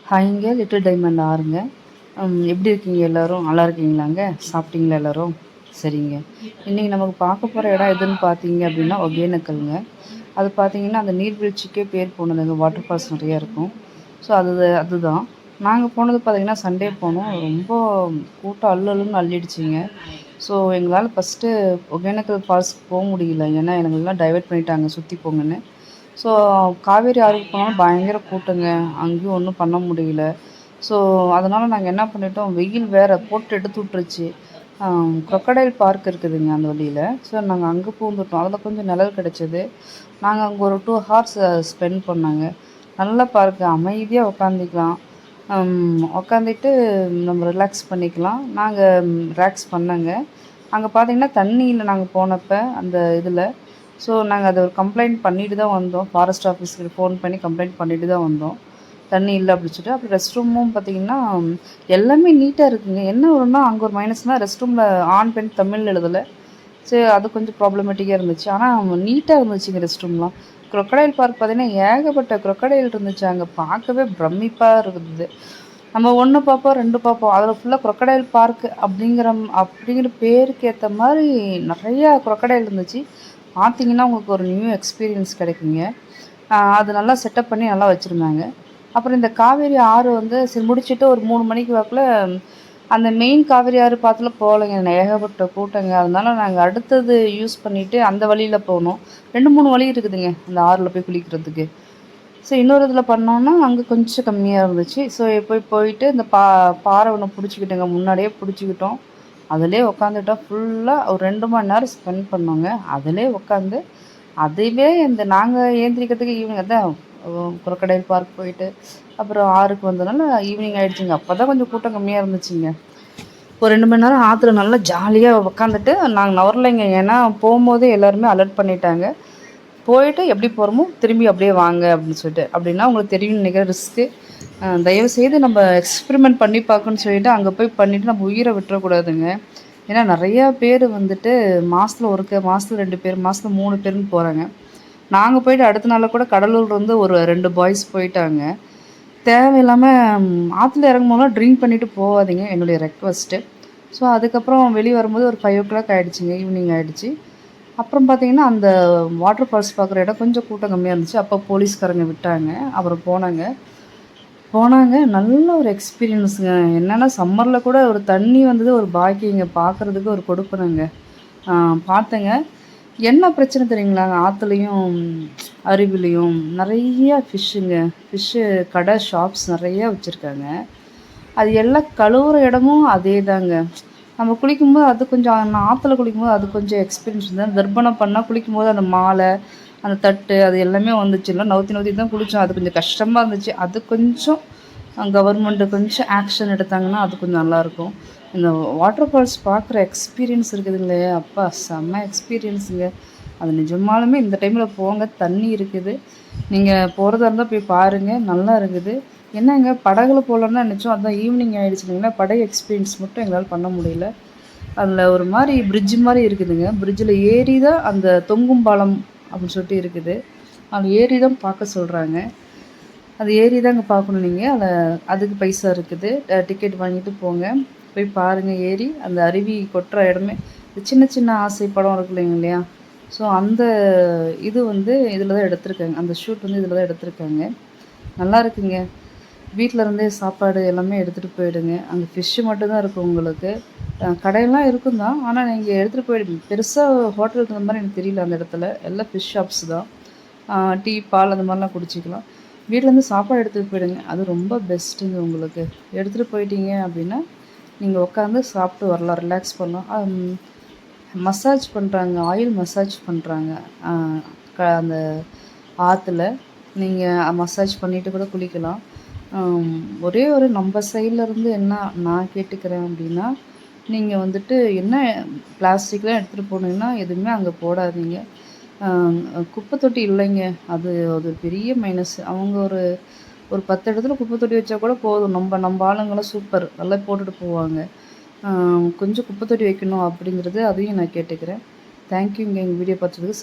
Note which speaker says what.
Speaker 1: ஹாய்ங்க, little diamond ஆறுங்க. எப்படி இருக்கீங்க எல்லோரும்? நல்லா இருக்கீங்களாங்க? சாப்பிட்டீங்களா எல்லோரும்? சரிங்க. இன்றைக்கி நமக்கு பார்க்க போகிற இடம் எதுன்னு பார்த்தீங்க அப்படின்னா ஒகேனக்கல்ங்க. அது பார்த்தீங்கன்னா அந்த நீர்வீழ்ச்சிக்கே பேர் போனதுங்க. வாட்டர் ஃபால்ஸ் நிறையா இருக்கும். ஸோ அதுதான் நாங்கள் போனது பார்த்தீங்கன்னா சண்டே போனோம். ரொம்ப கூட்டம் அல்லுன்னு அள்ளிடுச்சிங்க. ஸோ எங்களால் ஃபஸ்ட்டு ஒகேனக்கல் ஃபால்ஸ்க்கு போக முடியல. ஏன்னா எங்களெலாம் டைவர்ட் பண்ணிட்டாங்க சுற்றி போங்கன்னு. ஸோ காவேரி ஆறுக்கு போனாலும் பயங்கர கூட்டங்க. அங்கேயும் ஒன்றும் பண்ண முடியல. ஸோ அதனால் நாங்கள் என்ன பண்ணிட்டோம், வெயில் வேறு போட்டு எடுத்து விட்டுருச்சு. க்ரொக்கடைல் பார்க் இருக்குதுங்க அந்த வழியில். ஸோ நாங்கள் அங்கே பூந்துட்டோம். அதில் கொஞ்சம் நிழல் கிடச்சிது. நாங்கள் அங்கே ஒரு 2 ஹார்ஸ் ஸ்பெண்ட் பண்ணாங்க. நல்ல பார்க்கு, அமைதியாக உட்காந்துக்கலாம். உட்காந்துட்டு நம்ம ரிலாக்ஸ் பண்ணிக்கலாம். நாங்கள் ரிலாக்ஸ் பண்ணோங்க. அங்கே பார்த்தீங்கன்னா தண்ணியில் நாங்கள் போனப்போ அந்த இதில் ஸோ நாங்கள் அதை ஒரு கம்ப்ளைண்ட் பண்ணிட்டு தான் வந்தோம். ஃபாரஸ்ட் ஆஃபீஸுக்கு ஃபோன் பண்ணி கம்ப்ளைண்ட் பண்ணிட்டு தான் வந்தோம். தண்ணி இல்லை அப்படின்னு சொல்லிட்டு. அப்புறம் ரெஸ்ட் ரூமும் பார்த்திங்கன்னா எல்லாமே நீட்டாக இருக்குங்க. என்ன ஒன்றுனா அங்கே ஒரு மைனஸ்னால் ரெஸ்ட் ரூமில் ஆண் பெண் தமிழ் எழுதலை. சரி, அது கொஞ்சம் ப்ராப்ளமேட்டிக்காக இருந்துச்சு. ஆனால் நீட்டாக இருந்துச்சுங்க ரெஸ்ட் ரூம்லாம். க்ரொக்கடைல் பார்க் பார்த்திங்கன்னா ஏகப்பட்ட க்ரொக்கடைல் இருந்துச்சு. அங்கே பார்க்கவே பிரமிப்பாக இருக்குது. நம்ம 1 பார்ப்போம் 2 பார்ப்போம். அதில் ஃபுல்லாக க்ரொக்கடைல் பார்க் அப்படிங்கிற பேருக்கு ஏற்ற மாதிரி நிறையா க்ரொக்கடைல் இருந்துச்சு. பார்த்தீங்கன்னா உங்களுக்கு ஒரு நியூ எக்ஸ்பீரியன்ஸ் கிடைக்குங்க. அது நல்லா செட்டப் பண்ணி நல்லா வச்சுருந்தாங்க. அப்புறம் இந்த காவேரி ஆறு வந்து சரி முடிச்சுட்டு ஒரு 3 மணிக்கு வாக்கில் அந்த மெயின் காவேரி ஆறு பார்த்துல போகலைங்க. ஏகப்பட்ட கூட்டங்க. அதனால நாங்கள் அடுத்தது யூஸ் பண்ணிவிட்டு அந்த வழியில் போனோம். 2, 3 வழி இருக்குதுங்க அந்த ஆறில் போய் குளிக்கிறதுக்கு. ஸோ இன்னொரு இதில் பண்ணோன்னா அங்கே கொஞ்சம் கம்மியாக இருந்துச்சு. ஸோ போயிட்டு இந்த பாறை ஒன்று பிடிச்சிக்கிட்டோங்க. முன்னாடியே பிடிச்சிக்கிட்டோம். அதிலே உட்காந்துட்டோம். ஃபுல்லாக ஒரு 2 மணி நேரம் ஸ்பெண்ட் பண்ணோங்க. அதிலே உட்காந்து அதுவே இந்த நாங்கள் ஏந்திரிக்கிறதுக்கு ஈவினிங் தான் க்ரொக்கடைல் பார்க் போயிட்டு அப்புறம் ஆறுக்கு வந்ததுனால ஈவினிங் ஆகிடுச்சிங்க. அப்போ தான் கொஞ்சம் கூட்டம் கம்மியாக இருந்துச்சுங்க. ஒரு 2 மணி நேரம் ஆற்றுல நல்லா ஜாலியாக உட்காந்துட்டு நாங்கள் நவரலைங்க. ஏன்னா போகும்போதே எல்லாருமே அலர்ட் பண்ணிட்டாங்க. போயிட்டு எப்படி போகிறோமோ திரும்பி அப்படியே வாங்க அப்படின்னு சொல்லிட்டு. அப்படின்னா உங்களுக்கு தெரியும்னு நினைக்கிற ரிஸ்க்கு. தயவுசெய்து நம்ம எக்ஸ்பெரிமெண்ட் பண்ணி பார்க்கணுன்னு சொல்லிட்டு அங்கே போய் பண்ணிவிட்டு நம்ம உயிரை விட்டுறக்கூடாதுங்க. ஏன்னா நிறையா பேர் வந்துட்டு மாதத்தில் ஒருக்க, மாதத்தில் 2 பேர், மாதத்தில் 3 பேருன்னு போகிறாங்க. நாங்கள் போயிட்டு அடுத்த நாளில் கூட கடலூர்லேருந்து ஒரு 2 பாய்ஸ் போயிட்டாங்க. தேவையில்லாமல் ஆற்றுல இறங்கும்போதெல்லாம் ட்ரிங்க் பண்ணிவிட்டு போகாதீங்க, என்னுடைய ரெக்வஸ்ட்டு. ஸோ அதுக்கப்புறம் வெளியே வரும்போது ஒரு 5 o'clock ஆகிடுச்சிங்க, ஈவினிங் ஆகிடுச்சி. அப்புறம் பார்த்திங்கன்னா அந்த வாட்டர் ஃபால்ஸ் பார்க்குற இடம் கொஞ்சம் கூட்டம் கம்மியாக இருந்துச்சு. அப்போ போலீஸ்காரங்க விட்டாங்க. அப்புறம் போனாங்க. நல்ல ஒரு எக்ஸ்பீரியன்ஸுங்க. என்னென்னா சம்மரில் கூட ஒரு தண்ணி வந்தது ஒரு பாக்கியங்க. பார்க்குறதுக்கு ஒரு கொடுப்பனங்க. பார்த்தேங்க. என்ன பிரச்சனை தெரியுங்களா? ஆற்றுலையும் அருவிலையும் நிறையா ஃபிஷ்ஷு கடை ஷாப்ஸ் நிறையா வச்சுருக்காங்க. அது எல்லாம் கழுவுற இடமும் அதே தாங்க. நம்ம குளிக்கும்போது அது கொஞ்சம் நான் ஆற்றுல குளிக்கும்போது அது கொஞ்சம் எக்ஸ்பீரியன்ஸ் இருந்தது. தர்ப்பணம் பண்ணால் குளிக்கும்போது அந்த மாலை, அந்த தட்டு அது எல்லாமே வந்துச்சுல்ல. நவுத்தி தான் குளித்தோம். அது கொஞ்சம் கஷ்டமாக இருந்துச்சு. அது கொஞ்சம் கவர்மெண்ட்டு கொஞ்சம் ஆக்ஷன் எடுத்தாங்கன்னா அது கொஞ்சம் நல்லாயிருக்கும். இந்த வாட்டர் ஃபால்ஸ் பார்க்குற எக்ஸ்பீரியன்ஸ் இருக்குது இல்லையா, அப்பா செம்ம எக்ஸ்பீரியன்ஸுங்க. அது நிஜமாலுமே இந்த டைமில் போங்க. தண்ணி இருக்குது. நீங்கள் போகிறதா இருந்தால் போய் பாருங்கள். நல்லா இருக்குது. என்னங்க படகுல போகலான்னு நினச்சோம். அதுதான் ஈவினிங் ஆகிடுச்சு இல்லைங்களா. படகு எக்ஸ்பீரியன்ஸ் மட்டும் எங்களால் பண்ண முடியல. அதில் ஒரு மாதிரி பிரிட்ஜ் மாதிரி இருக்குதுங்க. பிரிட்ஜில் ஏறி தான் அந்த தொங்கும் பாலம் அப்படின்னு சொல்லிட்டு இருக்குது. அதில் ஏறி தான் பார்க்க சொல்கிறாங்க. அது ஏறி தான் அங்கே பார்க்கணும் நீங்கள். அதுக்கு பைசா இருக்குது. டிக்கெட் வாங்கிட்டு போங்க. போய் பாருங்கள் ஏறி. அந்த அருவி கொட்டுற இடமே சின்ன சின்ன ஆசை படம் இருக்கு இல்லையா. ஸோ அந்த இது வந்து இதில் தான் எடுத்திருக்காங்க. அந்த ஷூட் வந்து இதில் தான் எடுத்திருக்காங்க. நல்லா இருக்குங்க. வீட்டில் இருந்தே சாப்பாடு எல்லாமே எடுத்துகிட்டு போயிடுங்க. அங்கே ஃபிஷ்ஷு மட்டும்தான் இருக்கும் உங்களுக்கு. கடையெல்லாம் இருக்கும் தான். ஆனால் நீங்கள் எடுத்துகிட்டு போயிடுங்க. பெருசாக ஹோட்டல் இருக்கிற மாதிரி எனக்கு தெரியல அந்த இடத்துல. எல்லாம் ஃபிஷ் ஷாப்ஸ் தான். டீ, பால் அந்த மாதிரிலாம் குடிச்சிக்கலாம். வீட்டிலேருந்து சாப்பாடு எடுத்துகிட்டு போயிடுங்க. அது ரொம்ப பெஸ்ட்டுங்க உங்களுக்கு. எடுத்துகிட்டு போயிட்டீங்க அப்படின்னா நீங்கள் உட்காந்து சாப்பிட்டு வரலாம், ரிலாக்ஸ் பண்ணலாம். மசாஜ் பண்ணுறாங்க, ஆயில் மசாஜ் பண்ணுறாங்க அந்த ஆற்றுல. நீங்கள் மசாஜ் பண்ணிவிட்டு கூட குளிக்கலாம். ஒரே ஒரு நம்ம சைட்லேருந்து என்ன நான் கேட்டுக்கிறேன் அப்படின்னா, நீங்கள் வந்துட்டு என்ன பிளாஸ்டிக்லாம் எடுத்துகிட்டு போனீங்கன்னா எதுவுமே அங்கே போடாதீங்க. குப்பை தொட்டி இல்லைங்க. அது அது பெரிய மைனஸ். அவங்க ஒரு 10 இடத்துல குப்பை தொட்டி வச்சா கூட போதும். நம்ம ஆளுங்களாம் சூப்பர் நல்லா போட்டுட்டு போவாங்க. கொஞ்சம் குப்பை தொட்டி வைக்கணும் அப்படிங்கிறது அதையும் நான் கேட்டுக்கிறேன். தேங்க்யூங்க எங்கள் வீடியோ பார்த்ததுக்கு.